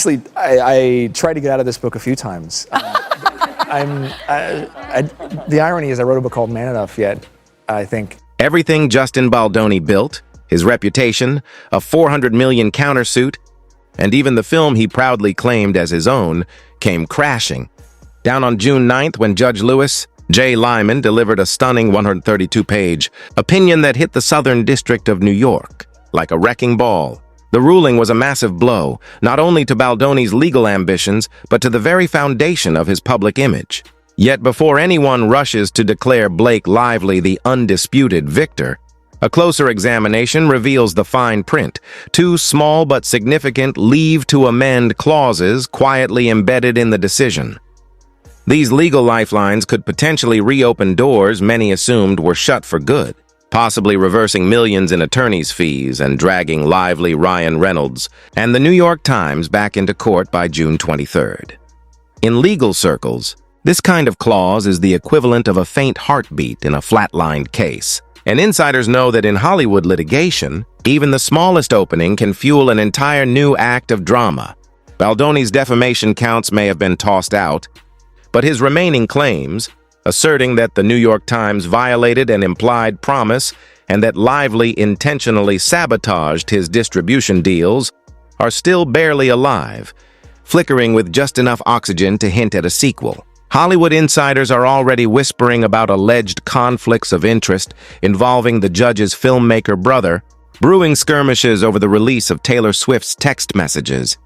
Actually, I tried to get out of this book a few times. The irony is I wrote a book called Man Enough, yet I think Everything Justin Baldoni built, his reputation, a $400 million countersuit, and even the film he proudly claimed as his own, came crashing. Down on June 9th, when Judge Lewis J. Lyman delivered a stunning 132-page opinion that hit the Southern District of New York like a wrecking ball. The ruling was a massive blow, not only to Baldoni's legal ambitions, but to the very foundation of his public image. Yet before anyone rushes to declare Blake Lively the undisputed victor, a closer examination reveals the fine print, two small but significant leave to amend clauses quietly embedded in the decision. These legal lifelines could potentially reopen doors many assumed were shut for good, possibly reversing millions in attorney's fees and dragging Lively, Ryan Reynolds, and the New York Times back into court by June 23rd. In legal circles, this kind of clause is the equivalent of a faint heartbeat in a flatlined case. And insiders know that in Hollywood litigation, even the smallest opening can fuel an entire new act of drama. Baldoni's defamation counts may have been tossed out, but his remaining claims, asserting that the New York Times violated an implied promise and that Lively intentionally sabotaged his distribution deals, are still barely alive, flickering with just enough oxygen to hint at a sequel. Hollywood insiders are already whispering about alleged conflicts of interest involving the judge's filmmaker brother, brewing skirmishes over the release of Taylor Swift's text messages,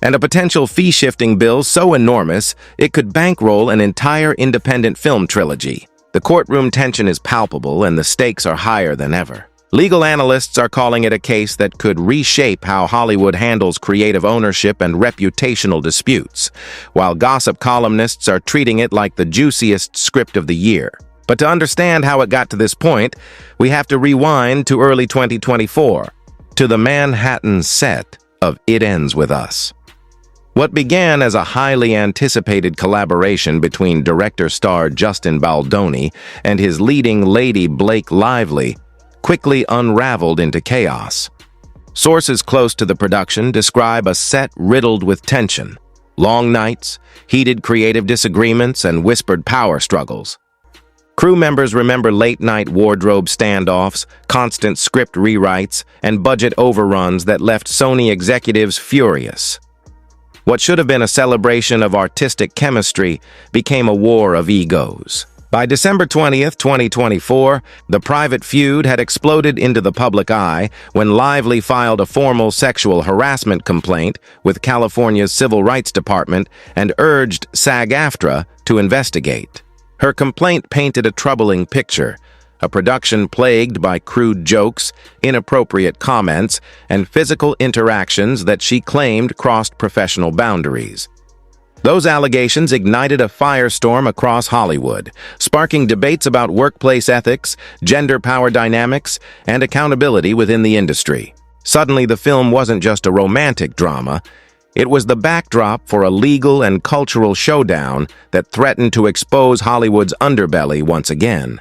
and a potential fee-shifting bill so enormous it could bankroll an entire independent film trilogy. The courtroom tension is palpable and the stakes are higher than ever. Legal analysts are calling it a case that could reshape how Hollywood handles creative ownership and reputational disputes, while gossip columnists are treating it like the juiciest script of the year. But to understand how it got to this point, we have to rewind to early 2024, to the Manhattan set of It Ends With Us. What began as a highly anticipated collaboration between director-star Justin Baldoni and his leading lady Blake Lively quickly unraveled into chaos. Sources close to the production describe a set riddled with tension, long nights, heated creative disagreements, and whispered power struggles. Crew members remember late-night wardrobe standoffs, constant script rewrites, and budget overruns that left Sony executives furious. What should have been a celebration of artistic chemistry became a war of egos. By December 20th, 2024, the private feud had exploded into the public eye when Lively filed a formal sexual harassment complaint with California's Civil Rights Department and urged SAG-AFTRA to investigate. Her complaint painted a troubling picture, a production plagued by crude jokes, inappropriate comments, and physical interactions that she claimed crossed professional boundaries. Those allegations ignited a firestorm across Hollywood, sparking debates about workplace ethics, gender power dynamics, and accountability within the industry. Suddenly, the film wasn't just a romantic drama. It was the backdrop for a legal and cultural showdown that threatened to expose Hollywood's underbelly once again.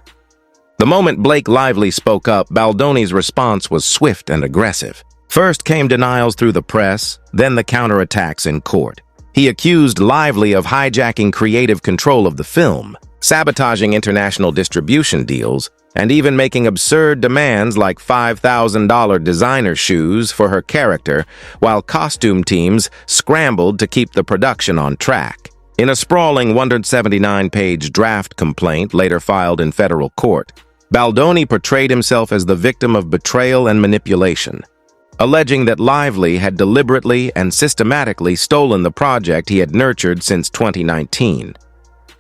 The moment Blake Lively spoke up, Baldoni's response was swift and aggressive. First came denials through the press, then the counterattacks in court. He accused Lively of hijacking creative control of the film, sabotaging international distribution deals, and even making absurd demands like $5,000 designer shoes for her character, while costume teams scrambled to keep the production on track. In a sprawling 179-page draft complaint later filed in federal court, Baldoni portrayed himself as the victim of betrayal and manipulation, alleging that Lively had deliberately and systematically stolen the project he had nurtured since 2019.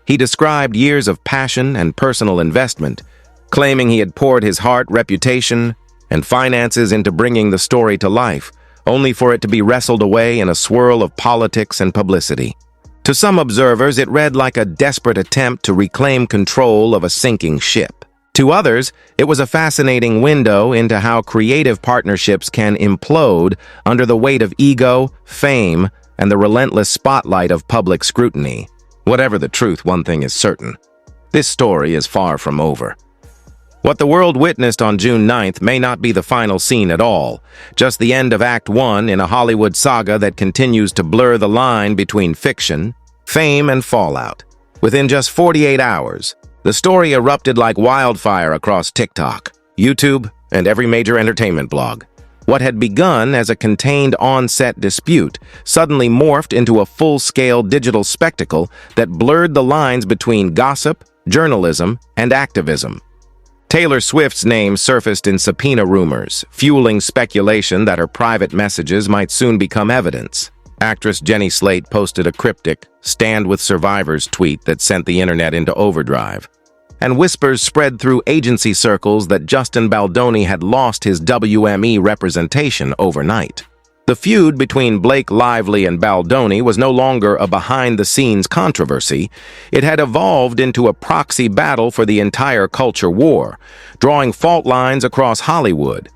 He described years of passion and personal investment, claiming he had poured his heart, reputation, and finances into bringing the story to life, only for it to be wrestled away in a swirl of politics and publicity. To some observers, it read like a desperate attempt to reclaim control of a sinking ship. To others, it was a fascinating window into how creative partnerships can implode under the weight of ego, fame, and the relentless spotlight of public scrutiny. Whatever the truth, one thing is certain: this story is far from over. What the world witnessed on June 9th may not be the final scene at all, just the end of Act 1 in a Hollywood saga that continues to blur the line between fiction, fame, and fallout. Within just 48 hours, the story erupted like wildfire across TikTok, YouTube, and every major entertainment blog. What had begun as a contained on-set dispute suddenly morphed into a full-scale digital spectacle that blurred the lines between gossip, journalism, and activism. Taylor Swift's name surfaced in subpoena rumors, fueling speculation that her private messages might soon become evidence. Actress Jenny Slate posted a cryptic "Stand with Survivors" tweet that sent the internet into overdrive. And whispers spread through agency circles that Justin Baldoni had lost his WME representation overnight. The feud between Blake Lively and Baldoni was no longer a behind-the-scenes controversy. It had evolved into a proxy battle for the entire culture war, drawing fault lines across Hollywood,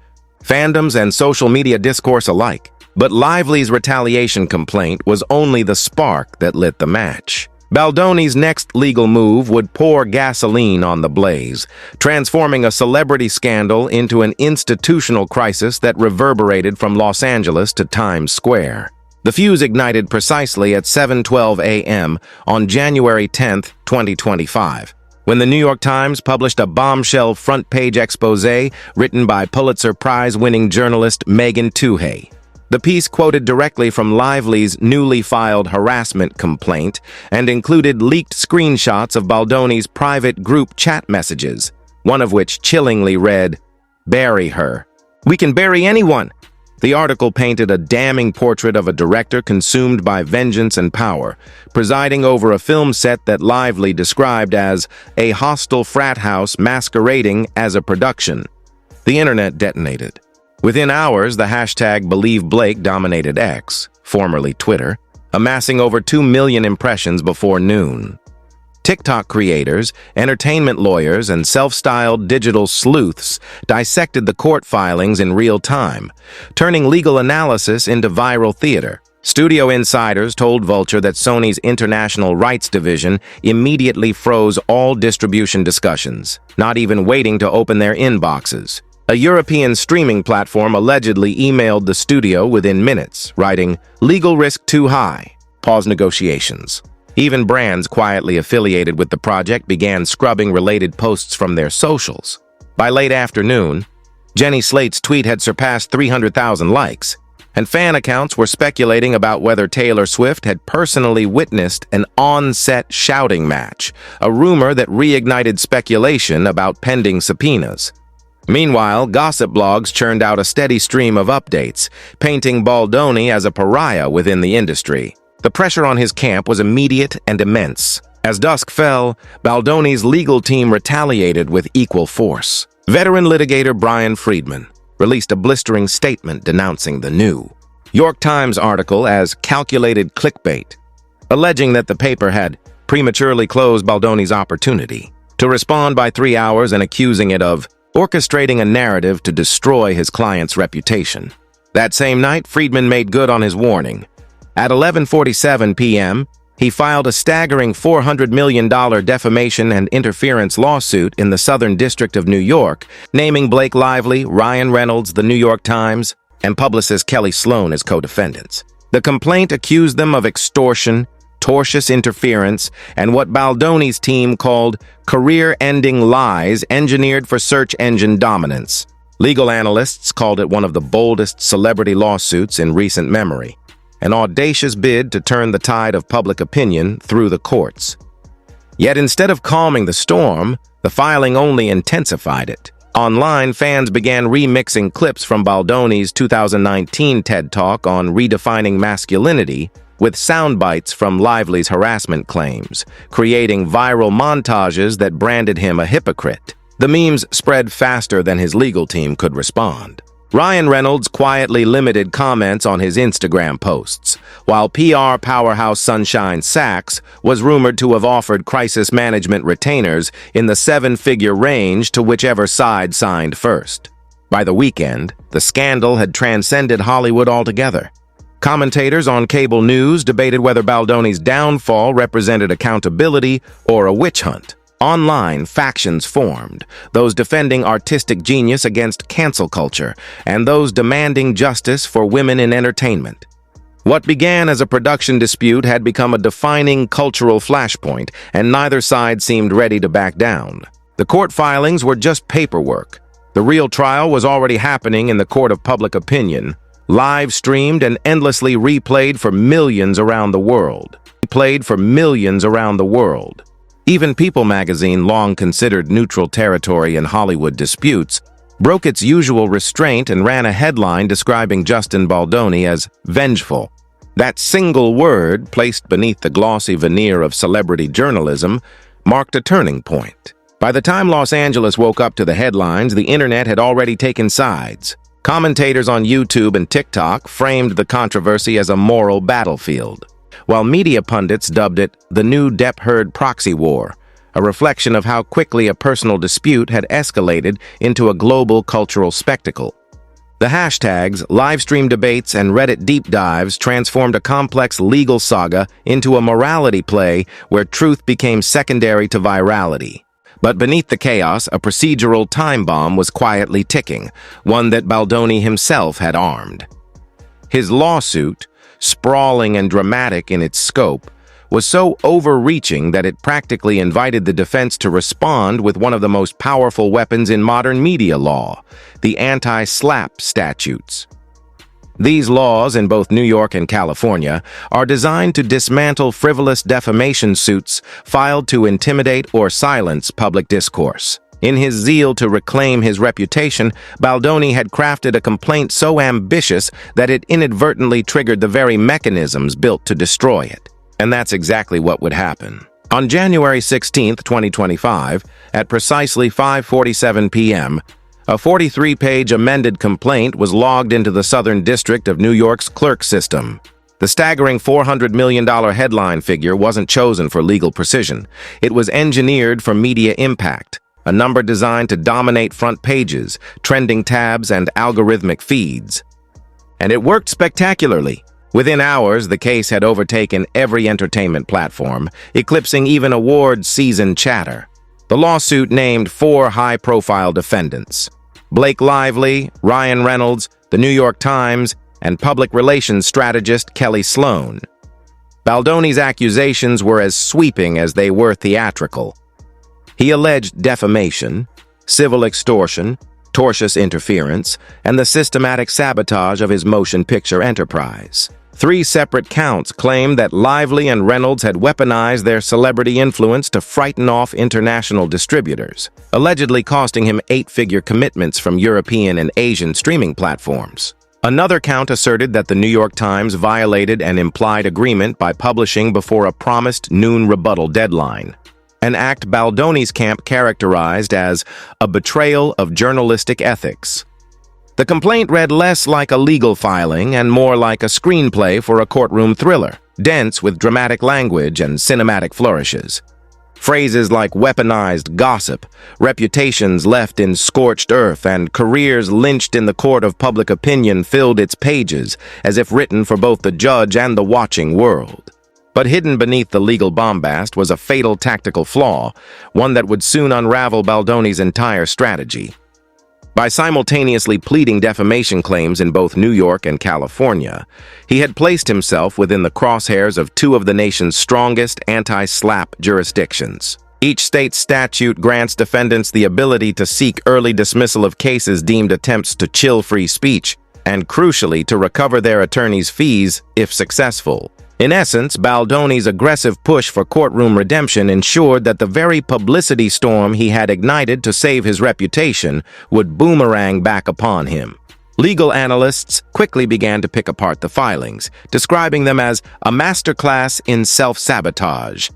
fandoms, and social media discourse alike. But Lively's retaliation complaint was only the spark that lit the match. Baldoni's next legal move would pour gasoline on the blaze, transforming a celebrity scandal into an institutional crisis that reverberated from Los Angeles to Times Square. The fuse ignited precisely at 7:12 a.m. on January 10, 2025, when the New York Times published a bombshell front-page exposé written by Pulitzer Prize-winning journalist Megan Twohey. The piece quoted directly from Lively's newly filed harassment complaint and included leaked screenshots of Baldoni's private group chat messages, one of which chillingly read, "Bury her. We can bury anyone." The article painted a damning portrait of a director consumed by vengeance and power, presiding over a film set that Lively described as a hostile frat house masquerading as a production. The internet detonated. Within hours, the hashtag #BelieveBlake dominated X, formerly Twitter, amassing over 2 million impressions before noon. TikTok creators, entertainment lawyers, and self-styled digital sleuths dissected the court filings in real time, turning legal analysis into viral theater. Studio insiders told Vulture that Sony's International Rights Division immediately froze all distribution discussions, not even waiting to open their inboxes. A European streaming platform allegedly emailed the studio within minutes, writing, "Legal risk too high. Pause negotiations." Even brands quietly affiliated with the project began scrubbing related posts from their socials. By late afternoon, Jenny Slate's tweet had surpassed 300,000 likes, and fan accounts were speculating about whether Taylor Swift had personally witnessed an on-set shouting match, a rumor that reignited speculation about pending subpoenas. Meanwhile, gossip blogs churned out a steady stream of updates, painting Baldoni as a pariah within the industry. The pressure on his camp was immediate and immense. As dusk fell, Baldoni's legal team retaliated with equal force. Veteran litigator Brian Friedman released a blistering statement denouncing the New York Times article as calculated clickbait, alleging that the paper had prematurely closed Baldoni's opportunity to respond by 3 hours and accusing it of orchestrating a narrative to destroy his client's reputation. That same night, Friedman made good on his warning. At 11:47 p.m., he filed a staggering $400 million defamation and interference lawsuit in the Southern District of New York, naming Blake Lively, Ryan Reynolds, the New York Times, and publicist Kelly Sloan as co-defendants. The complaint accused them of extortion, tortious interference, and what Baldoni's team called career-ending lies engineered for search engine dominance. Legal analysts called it one of the boldest celebrity lawsuits in recent memory, an audacious bid to turn the tide of public opinion through the courts. Yet instead of calming the storm, the filing only intensified it. Online, fans began remixing clips from Baldoni's 2019 TED Talk on redefining masculinity with sound bites from Lively's harassment claims, creating viral montages that branded him a hypocrite. The memes spread faster than his legal team could respond. Ryan Reynolds quietly limited comments on his Instagram posts, while PR powerhouse Sunshine Sachs was rumored to have offered crisis management retainers in the 7-figure range to whichever side signed first. By the weekend, the scandal had transcended Hollywood altogether. Commentators on cable news debated whether Baldoni's downfall represented accountability or a witch hunt. Online, factions formed, those defending artistic genius against cancel culture, and those demanding justice for women in entertainment. What began as a production dispute had become a defining cultural flashpoint, and neither side seemed ready to back down. The court filings were just paperwork. The real trial was already happening in the court of public opinion, live-streamed and endlessly replayed for millions around the world. Even People magazine, long considered neutral territory in Hollywood disputes, broke its usual restraint and ran a headline describing Justin Baldoni as vengeful. That single word, placed beneath the glossy veneer of celebrity journalism, marked a turning point. By the time Los Angeles woke up to the headlines, the internet had already taken sides. Commentators on YouTube and TikTok framed the controversy as a moral battlefield, while media pundits dubbed it the new Depp-Heard proxy war, a reflection of how quickly a personal dispute had escalated into a global cultural spectacle. The hashtags, live-stream debates, and Reddit deep dives transformed a complex legal saga into a morality play where truth became secondary to virality. But beneath the chaos, a procedural time bomb was quietly ticking, one that Baldoni himself had armed. His lawsuit, sprawling and dramatic in its scope, was so overreaching that it practically invited the defense to respond with one of the most powerful weapons in modern media law, the anti-SLAPP statutes. These laws, in both New York and California, are designed to dismantle frivolous defamation suits filed to intimidate or silence public discourse. In his zeal to reclaim his reputation, Baldoni had crafted a complaint so ambitious that it inadvertently triggered the very mechanisms built to destroy it. And that's exactly what would happen. On January 16, 2025, at precisely 5:47 p.m., a 43-page amended complaint was logged into the Southern District of New York's clerk system. The staggering $400 million headline figure wasn't chosen for legal precision. It was engineered for media impact, a number designed to dominate front pages, trending tabs, and algorithmic feeds. And it worked spectacularly. Within hours, the case had overtaken every entertainment platform, eclipsing even award-season chatter. The lawsuit named 4 high-profile defendants: Blake Lively, Ryan Reynolds, The New York Times, and public relations strategist Kelly Sloan. Baldoni's accusations were as sweeping as they were theatrical. He alleged defamation, civil extortion, tortious interference, and the systematic sabotage of his motion picture enterprise. 3 separate counts claimed that Lively and Reynolds had weaponized their celebrity influence to frighten off international distributors, allegedly costing him 8-figure commitments from European and Asian streaming platforms. Another count asserted that the New York Times violated an implied agreement by publishing before a promised noon rebuttal deadline, an act Baldoni's camp characterized as a betrayal of journalistic ethics. The complaint read less like a legal filing and more like a screenplay for a courtroom thriller, dense with dramatic language and cinematic flourishes. Phrases like weaponized gossip, reputations left in scorched earth, and careers lynched in the court of public opinion filled its pages, as if written for both the judge and the watching world. But hidden beneath the legal bombast was a fatal tactical flaw, one that would soon unravel Baldoni's entire strategy. By simultaneously pleading defamation claims in both New York and California, he had placed himself within the crosshairs of 2 of the nation's strongest anti-SLAPP jurisdictions. Each state's statute grants defendants the ability to seek early dismissal of cases deemed attempts to chill free speech, and crucially to recover their attorneys' fees if successful. In essence, Baldoni's aggressive push for courtroom redemption ensured that the very publicity storm he had ignited to save his reputation would boomerang back upon him. Legal analysts quickly began to pick apart the filings, describing them as a masterclass in self-sabotage.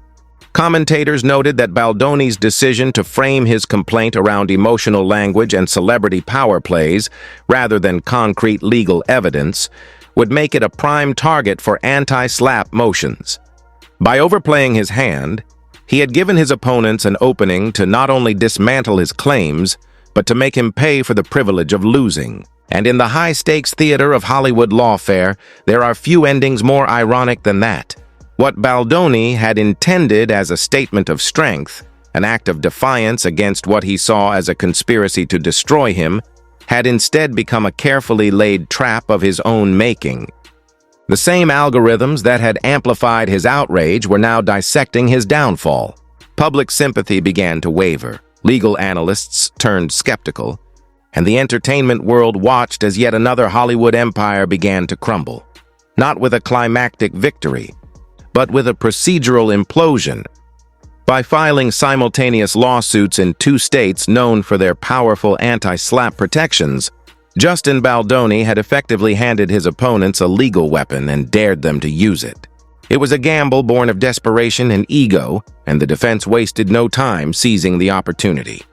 Commentators noted that Baldoni's decision to frame his complaint around emotional language and celebrity power plays, rather than concrete legal evidence, would make it a prime target for anti-SLAPP motions. By overplaying his hand, he had given his opponents an opening to not only dismantle his claims, but to make him pay for the privilege of losing. And in the high-stakes theater of Hollywood lawfare, there are few endings more ironic than that. What Baldoni had intended as a statement of strength an act of defiance against what he saw as a conspiracy to destroy him, had instead become a carefully laid trap of his own making. The same algorithms that had amplified his outrage were now dissecting his downfall. Public sympathy began to waver, legal analysts turned skeptical, and the entertainment world watched as yet another Hollywood empire began to crumble. Not with a climactic victory, but with a procedural implosion. By filing simultaneous lawsuits in 2 states known for their powerful anti-SLAPP protections, Justin Baldoni had effectively handed his opponents a legal weapon and dared them to use it. It was a gamble born of desperation and ego, and the defense wasted no time seizing the opportunity.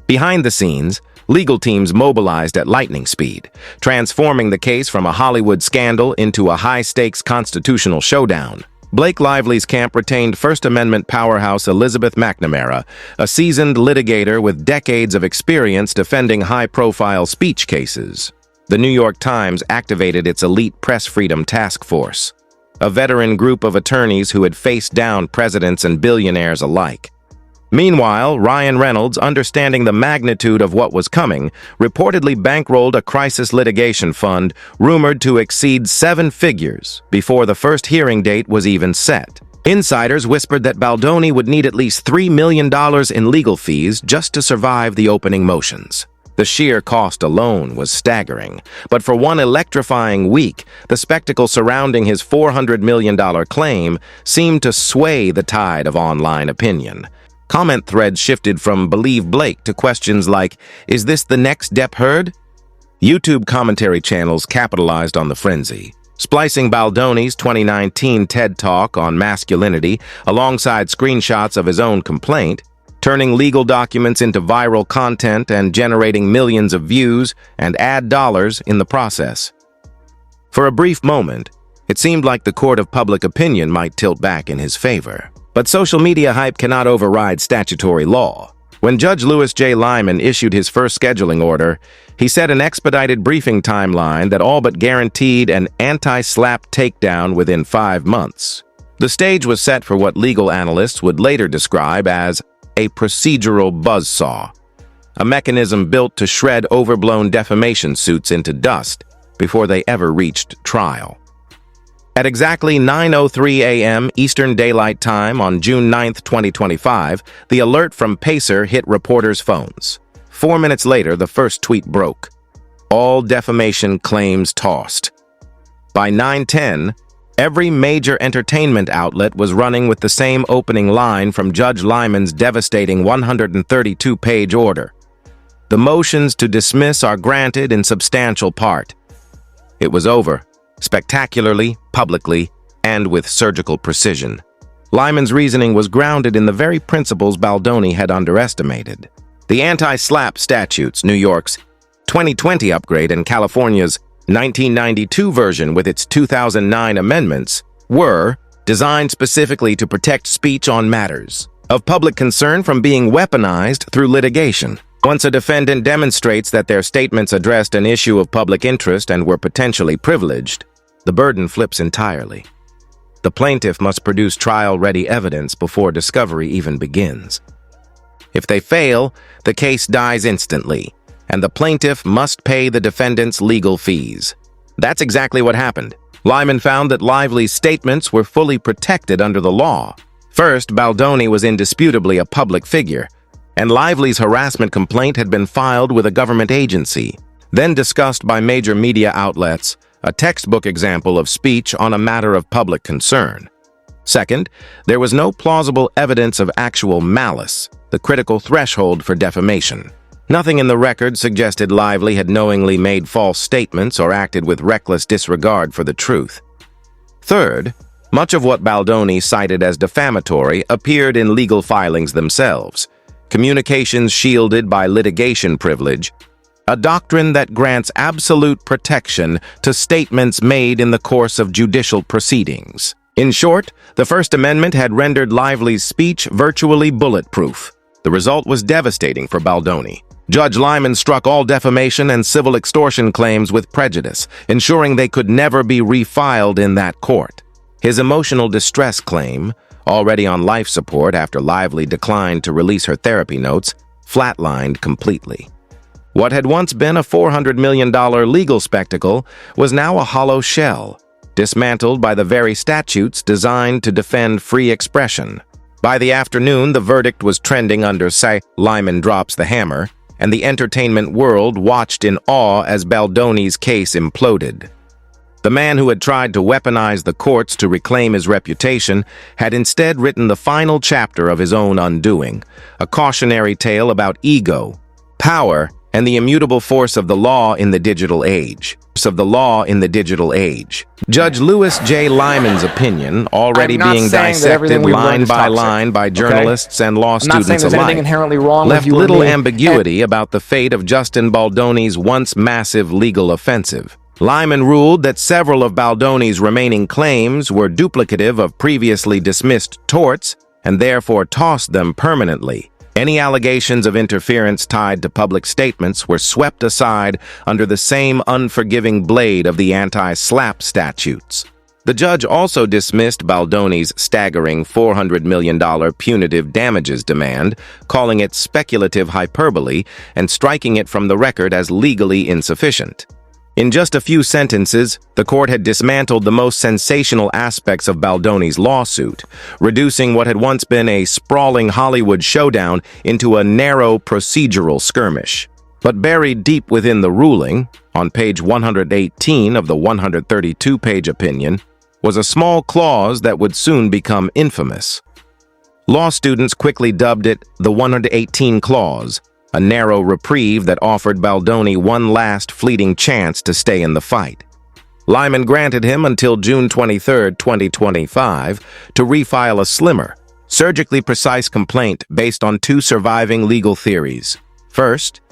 Behind the scenes, legal teams mobilized at lightning speed, transforming the case from a Hollywood scandal into a high-stakes constitutional showdown. Blake Lively's camp retained First Amendment powerhouse Elizabeth McNamara, a seasoned litigator with decades of experience defending high-profile speech cases. The New York Times activated its elite press freedom task force, a veteran group of attorneys who had faced down presidents and billionaires alike. Meanwhile, Ryan Reynolds, understanding the magnitude of what was coming, reportedly bankrolled a crisis litigation fund rumored to exceed 7 figures before the first hearing date was even set. Insiders whispered that Baldoni would need at least $3 million in legal fees just to survive the opening motions. The sheer cost alone was staggering, but for one electrifying week, the spectacle surrounding his $400 million claim seemed to sway the tide of online opinion. Comment threads shifted from "Believe Blake" to questions like, "Is this the next Depp Heard?" YouTube commentary channels capitalized on the frenzy, splicing Baldoni's 2019 TED Talk on masculinity alongside screenshots of his own complaint, turning legal documents into viral content and generating millions of views and ad dollars in the process. For a brief moment, it seemed like the court of public opinion might tilt back in his favor. But social media hype cannot override statutory law. When Judge Louis J. Lyman issued his first scheduling order, he set an expedited briefing timeline that all but guaranteed an anti-SLAPP takedown within 5 months. The stage was set for what legal analysts would later describe as a procedural buzzsaw, a mechanism built to shred overblown defamation suits into dust before they ever reached trial. At exactly 9:03 a.m. Eastern Daylight Time on June 9, 2025, the alert from Pacer hit reporters' phones. 4 minutes later, the first tweet broke. All defamation claims tossed. By 9:10, every major entertainment outlet was running with the same opening line from Judge Lyman's devastating 132-page order. The motions to dismiss are granted in substantial part. It was over. Spectacularly, publicly, and with surgical precision. Lyman's reasoning was grounded in the very principles Baldoni had underestimated. The anti-SLAPP statutes, New York's 2020 upgrade and California's 1992 version with its 2009 amendments, were designed specifically to protect speech on matters of public concern from being weaponized through litigation. Once a defendant demonstrates that their statements addressed an issue of public interest and were potentially privileged, the burden flips entirely. The plaintiff must produce trial-ready evidence before discovery even begins. If they fail, the case dies instantly, and the plaintiff must pay the defendant's legal fees. That's exactly what happened. Lyman found that Lively's statements were fully protected under the law. First, Baldoni was indisputably a public figure, and Lively's harassment complaint had been filed with a government agency, then discussed by major media outlets, a textbook example of speech on a matter of public concern. Second, there was no plausible evidence of actual malice, the critical threshold for defamation. Nothing in the record suggested Lively had knowingly made false statements or acted with reckless disregard for the truth. Third, much of what Baldoni cited as defamatory appeared in legal filings themselves, communications shielded by litigation privilege, a doctrine that grants absolute protection to statements made in the course of judicial proceedings. In short, the First Amendment had rendered Lively's speech virtually bulletproof. The result was devastating for Baldoni. Judge Lyman struck all defamation and civil extortion claims with prejudice, ensuring they could never be refiled in that court. His emotional distress claim, already on life support after Lively declined to release her therapy notes, flatlined completely. What had once been a $400 million legal spectacle was now a hollow shell, dismantled by the very statutes designed to defend free expression. By the afternoon, the verdict was trending under "Say Lyman drops the hammer," and the entertainment world watched in awe as Baldoni's case imploded. The man who had tried to weaponize the courts to reclaim his reputation had instead written the final chapter of his own undoing, a cautionary tale about ego, power, and the immutable force of the law in the digital age. Judge Louis J. Lyman's opinion, already being dissected line by line by journalists and law students alike, left little ambiguity about the fate of Justin Baldoni's once massive legal offensive. Lyman ruled that several of Baldoni's remaining claims were duplicative of previously dismissed torts and therefore tossed them permanently. Any allegations of interference tied to public statements were swept aside under the same unforgiving blade of the anti-SLAPP statutes. The judge also dismissed Baldoni's staggering $400 million punitive damages demand, calling it speculative hyperbole and striking it from the record as legally insufficient. In just a few sentences, the court had dismantled the most sensational aspects of Baldoni's lawsuit, reducing what had once been a sprawling Hollywood showdown into a narrow procedural skirmish. But buried deep within the ruling, on page 118 of the 132-page opinion, was a small clause that would soon become infamous. Law students quickly dubbed it the 118 Clause, a narrow reprieve that offered Baldoni one last fleeting chance to stay in the fight. Lyman granted him until June 23, 2025, to refile a slimmer, surgically precise complaint based on two surviving legal theories. First,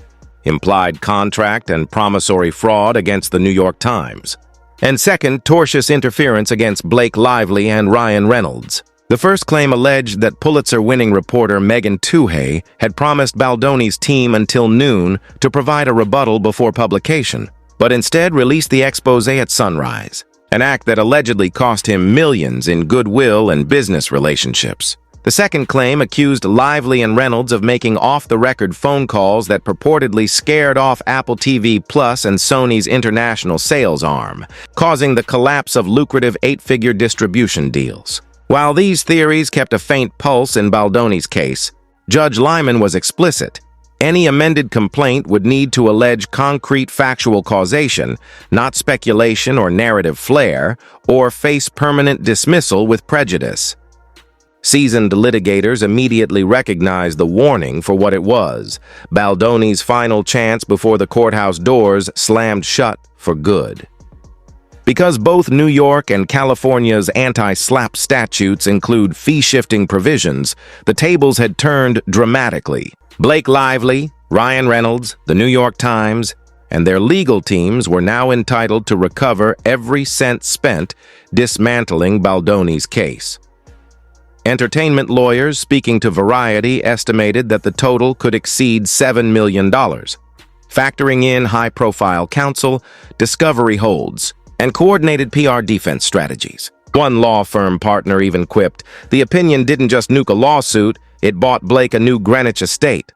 implied contract and promissory fraud against the New York Times. And second, tortious interference against Blake Lively and Ryan Reynolds. The first claim alleged that Pulitzer-winning reporter Megan Tuhey had promised Baldoni's team until noon to provide a rebuttal before publication, but instead released the expose at sunrise, an act that allegedly cost him millions in goodwill and business relationships. The second claim accused Lively and Reynolds of making off-the-record phone calls that purportedly scared off Apple TV Plus and Sony's international sales arm, causing the collapse of lucrative eight-figure distribution deals. While these theories kept a faint pulse in Baldoni's case, Judge Lyman was explicit. Any amended complaint would need to allege concrete factual causation, not speculation or narrative flair, or face permanent dismissal with prejudice. Seasoned litigators immediately recognized the warning for what it was. Baldoni's final chance before the courthouse doors slammed shut for good. Because both New York and California's anti-SLAPP statutes include fee-shifting provisions, the tables had turned dramatically. Blake Lively, Ryan Reynolds, the New York Times, and their legal teams were now entitled to recover every cent spent dismantling Baldoni's case. Entertainment lawyers speaking to Variety estimated that the total could exceed $7 million. Factoring in high-profile counsel, discovery holds, and coordinated PR defense strategies. One law firm partner even quipped, the opinion didn't just nuke a lawsuit, it bought Blake a new Greenwich estate.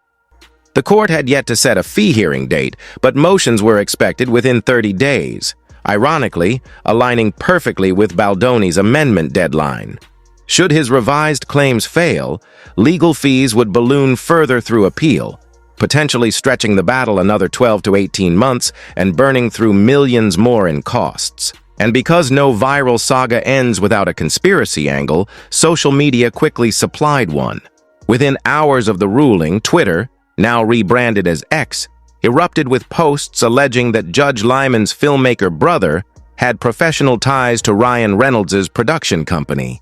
The court had yet to set a fee hearing date, but motions were expected within 30 days, ironically aligning perfectly with Baldoni's amendment deadline. Should his revised claims fail, legal fees would balloon further through appeal, potentially stretching the battle another 12 to 18 months and burning through millions more in costs. And because no viral saga ends without a conspiracy angle, social media quickly supplied one. Within hours of the ruling, Twitter, now rebranded as X, erupted with posts alleging that Judge Lyman's filmmaker brother had professional ties to Ryan Reynolds' production company.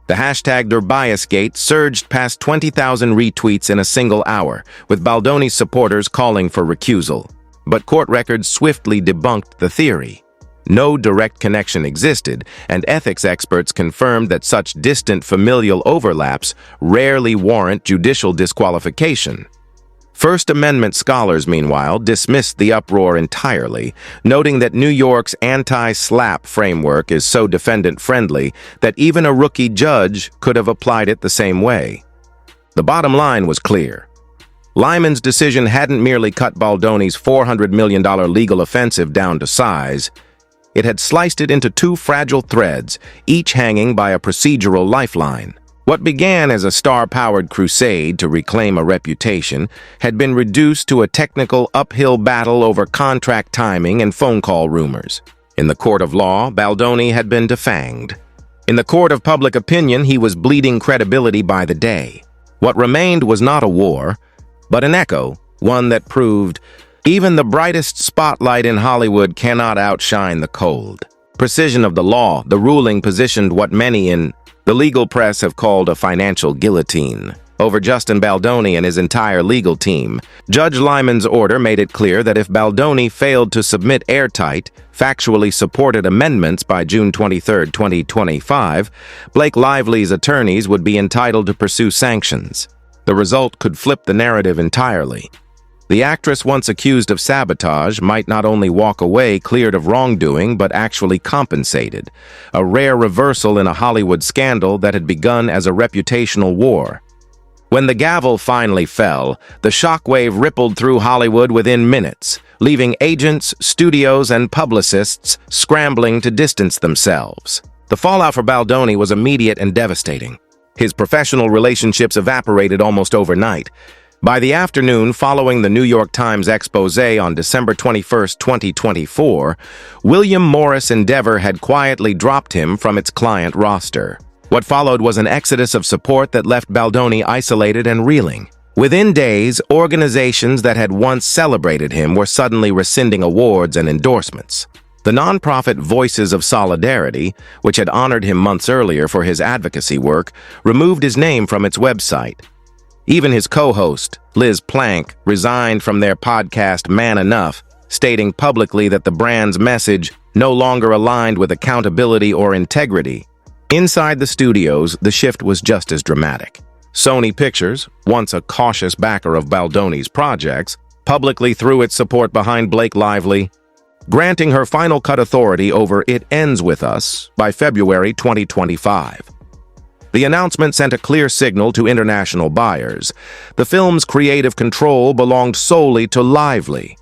The hashtag #DurBiasGate surged past 20,000 retweets in a single hour, with Baldoni's supporters calling for recusal. But court records swiftly debunked the theory. No direct connection existed, and ethics experts confirmed that such distant familial overlaps rarely warrant judicial disqualification. First Amendment scholars, meanwhile, dismissed the uproar entirely, noting that New York's anti-SLAPP framework is so defendant-friendly that even a rookie judge could have applied it the same way. The bottom line was clear. Lyman's decision hadn't merely cut Baldoni's $400 million legal offensive down to size. It had sliced it into two fragile threads, each hanging by a procedural lifeline. What began as a star-powered crusade to reclaim a reputation had been reduced to a technical uphill battle over contract timing and phone call rumors. In the court of law, Baldoni had been defanged. In the court of public opinion, he was bleeding credibility by the day. What remained was not a war, but an echo, one that proved even the brightest spotlight in Hollywood cannot outshine the cold. Precision of the law, the ruling positioned what many in the legal press have called a financial guillotine over Justin Baldoni and his entire legal team. Judge Lyman's order made it clear that if Baldoni failed to submit airtight, factually supported amendments by June 23, 2025, Blake Lively's attorneys would be entitled to pursue sanctions. The result could flip the narrative entirely. The actress once accused of sabotage might not only walk away cleared of wrongdoing but actually compensated, a rare reversal in a Hollywood scandal that had begun as a reputational war. When the gavel finally fell, the shockwave rippled through Hollywood within minutes, leaving agents, studios, and publicists scrambling to distance themselves. The fallout for Baldoni was immediate and devastating. His professional relationships evaporated almost overnight. By the afternoon following the New York Times expose on December 21, 2024, William Morris Endeavor had quietly dropped him from its client roster. What followed was an exodus of support that left Baldoni isolated and reeling. Within days, organizations that had once celebrated him were suddenly rescinding awards and endorsements. The nonprofit Voices of Solidarity, which had honored him months earlier for his advocacy work, removed his name from its website. Even his co-host, Liz Plank, resigned from their podcast Man Enough, stating publicly that the brand's message no longer aligned with accountability or integrity. Inside the studios, the shift was just as dramatic. Sony Pictures, once a cautious backer of Baldoni's projects, publicly threw its support behind Blake Lively, granting her final cut authority over It Ends With Us by February 2025. The announcement sent a clear signal to international buyers. The film's creative control belonged solely to Lively.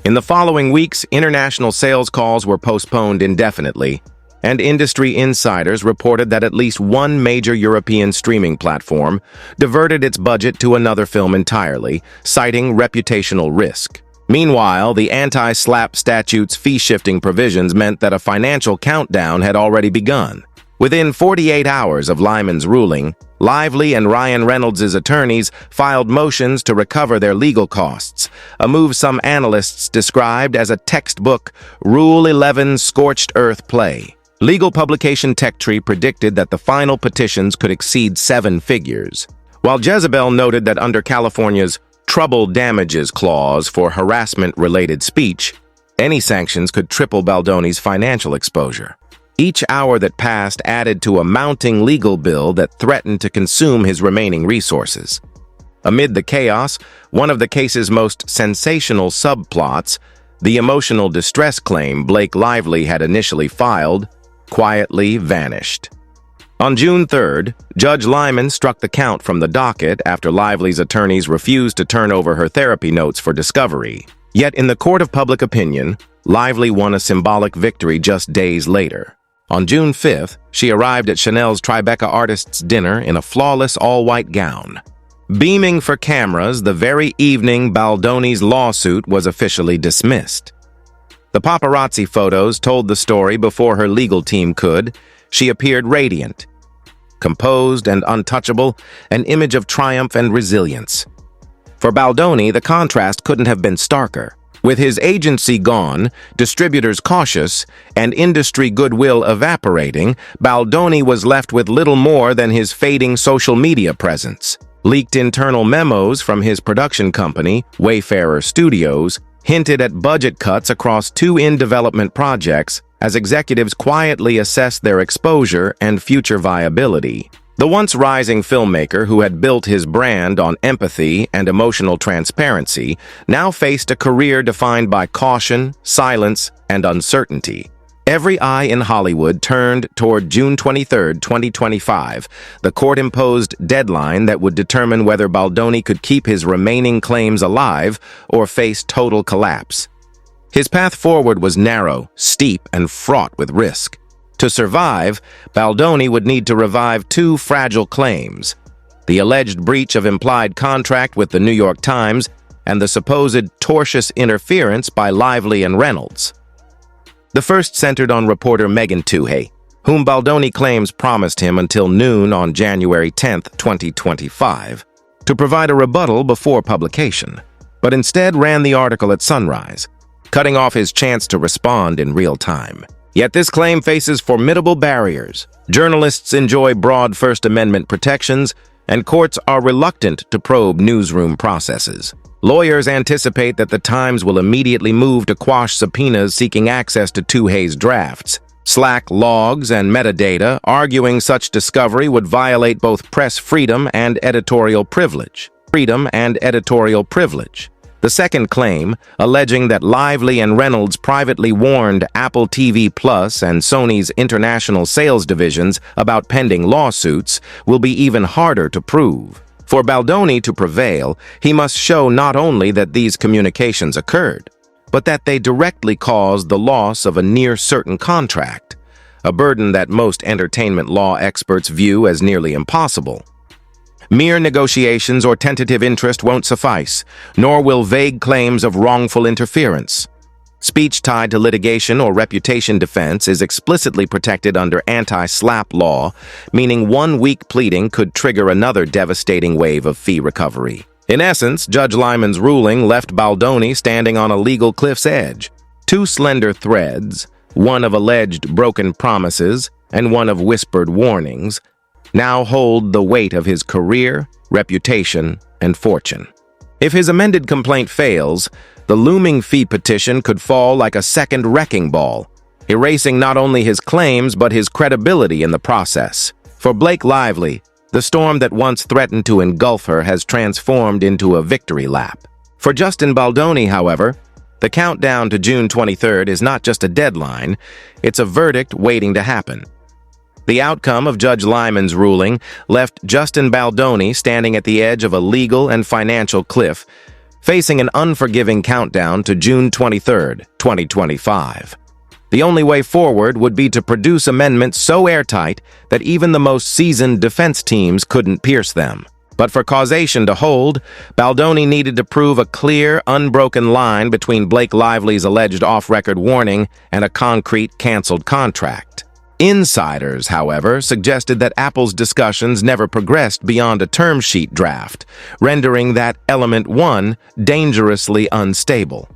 In the following weeks, international sales calls were postponed indefinitely, and industry insiders reported that at least one major European streaming platform diverted its budget to another film entirely, citing reputational risk. Meanwhile, the anti-SLAPP statute's fee-shifting provisions meant that a financial countdown had already begun. Within 48 hours of Lyman's ruling, Lively and Ryan Reynolds' attorneys filed motions to recover their legal costs, a move some analysts described as a textbook Rule 11 scorched earth play. Legal publication TechTree predicted that the final petitions could exceed 7 figures, while Jezebel noted that under California's trouble damages clause for harassment-related speech, any sanctions could triple Baldoni's financial exposure. Each hour that passed added to a mounting legal bill that threatened to consume his remaining resources. Amid the chaos, one of the case's most sensational subplots, the emotional distress claim Blake Lively had initially filed, quietly vanished. On June 3rd, Judge Lyman struck the count from the docket after Lively's attorneys refused to turn over her therapy notes for discovery. Yet in the court of public opinion, Lively won a symbolic victory just days later. On June 5th, she arrived at Chanel's Tribeca Artists' dinner in a flawless all-white gown. Beaming for cameras the very evening Baldoni's lawsuit was officially dismissed. The paparazzi photos told the story before her legal team could. She appeared radiant, composed and untouchable, an image of triumph and resilience. For Baldoni, the contrast couldn't have been starker. With his agency gone, distributors cautious, and industry goodwill evaporating, Baldoni was left with little more than his fading social media presence. Leaked internal memos from his production company, Wayfarer Studios, hinted at budget cuts across 2 in-development projects as executives quietly assessed their exposure and future viability. The once rising filmmaker who had built his brand on empathy and emotional transparency now faced a career defined by caution, silence, and uncertainty. Every eye in Hollywood turned toward June 23, 2025, the court-imposed deadline that would determine whether Baldoni could keep his remaining claims alive or face total collapse. His path forward was narrow, steep, and fraught with risk. To survive, Baldoni would need to revive two fragile claims: the alleged breach of implied contract with the New York Times and the supposed tortious interference by Lively and Reynolds. The first centered on reporter Megan Twohey, whom Baldoni claims promised him until noon on January 10, 2025, to provide a rebuttal before publication, but instead ran the article at sunrise, cutting off his chance to respond in real time. Yet this claim faces formidable barriers. Journalists enjoy broad First Amendment protections, and courts are reluctant to probe newsroom processes. Lawyers anticipate that the Times will immediately move to quash subpoenas seeking access to Twohey's drafts, Slack logs, and metadata, arguing such discovery would violate both press freedom and editorial privilege. The second claim, alleging that Lively and Reynolds privately warned Apple TV Plus and Sony's international sales divisions about pending lawsuits, will be even harder to prove. For Baldoni to prevail, he must show not only that these communications occurred, but that they directly caused the loss of a near-certain contract, a burden that most entertainment law experts view as nearly impossible. Mere negotiations or tentative interest won't suffice, nor will vague claims of wrongful interference. Speech tied to litigation or reputation defense is explicitly protected under anti-SLAPP law, meaning one weak pleading could trigger another devastating wave of fee recovery. In essence, Judge Lyman's ruling left Baldoni standing on a legal cliff's edge. Two slender threads, one of alleged broken promises and one of whispered warnings, now hold the weight of his career, reputation, and fortune. If his amended complaint fails, the looming fee petition could fall like a second wrecking ball, erasing not only his claims but his credibility in the process. For Blake Lively, the storm that once threatened to engulf her has transformed into a victory lap. For Justin Baldoni, however, the countdown to June 23rd is not just a deadline, it's a verdict waiting to happen. The outcome of Judge Lyman's ruling left Justin Baldoni standing at the edge of a legal and financial cliff, facing an unforgiving countdown to June 23, 2025. The only way forward would be to produce amendments so airtight that even the most seasoned defense teams couldn't pierce them. But for causation to hold, Baldoni needed to prove a clear, unbroken line between Blake Lively's alleged off-record warning and a concrete, canceled contract. Insiders, however, suggested that Apple's discussions never progressed beyond a term sheet draft, rendering that element 1 dangerously unstable.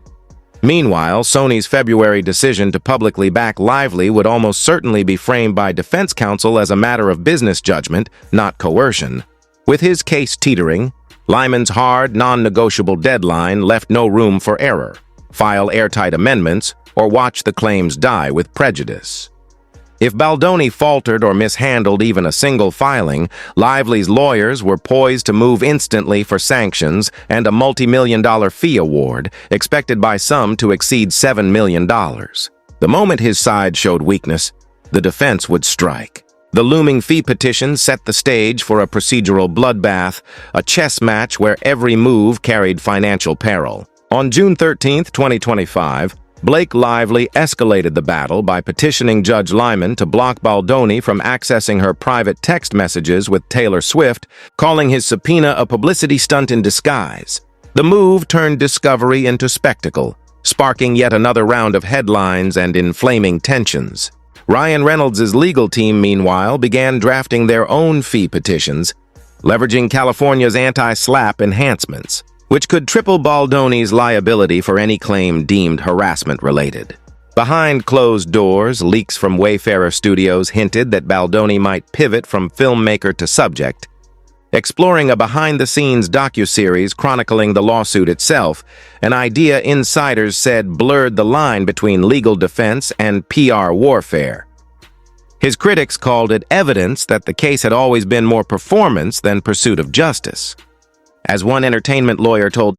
Meanwhile, Sony's February decision to publicly back Lively would almost certainly be framed by defense counsel as a matter of business judgment, not coercion. With his case teetering, Lyman's hard, non-negotiable deadline left no room for error: file airtight amendments or watch the claims die with prejudice. If Baldoni faltered or mishandled even a single filing, Lively's lawyers were poised to move instantly for sanctions and a multi-million-dollar fee award, expected by some to exceed $7 million. The moment his side showed weakness, the defense would strike. The looming fee petition set the stage for a procedural bloodbath, a chess match where every move carried financial peril. On June 13, 2025, Blake Lively escalated the battle by petitioning Judge Lyman to block Baldoni from accessing her private text messages with Taylor Swift, calling his subpoena a publicity stunt in disguise. The move turned discovery into spectacle, sparking yet another round of headlines and inflaming tensions. Ryan Reynolds' legal team, meanwhile, began drafting their own fee petitions, leveraging California's anti-SLAPP enhancements, which could triple Baldoni's liability for any claim deemed harassment-related. Behind closed doors, leaks from Wayfarer Studios hinted that Baldoni might pivot from filmmaker to subject, exploring a behind-the-scenes docuseries chronicling the lawsuit itself, an idea insiders said blurred the line between legal defense and PR warfare. His critics called it evidence that the case had always been more performance than pursuit of justice. As one entertainment lawyer told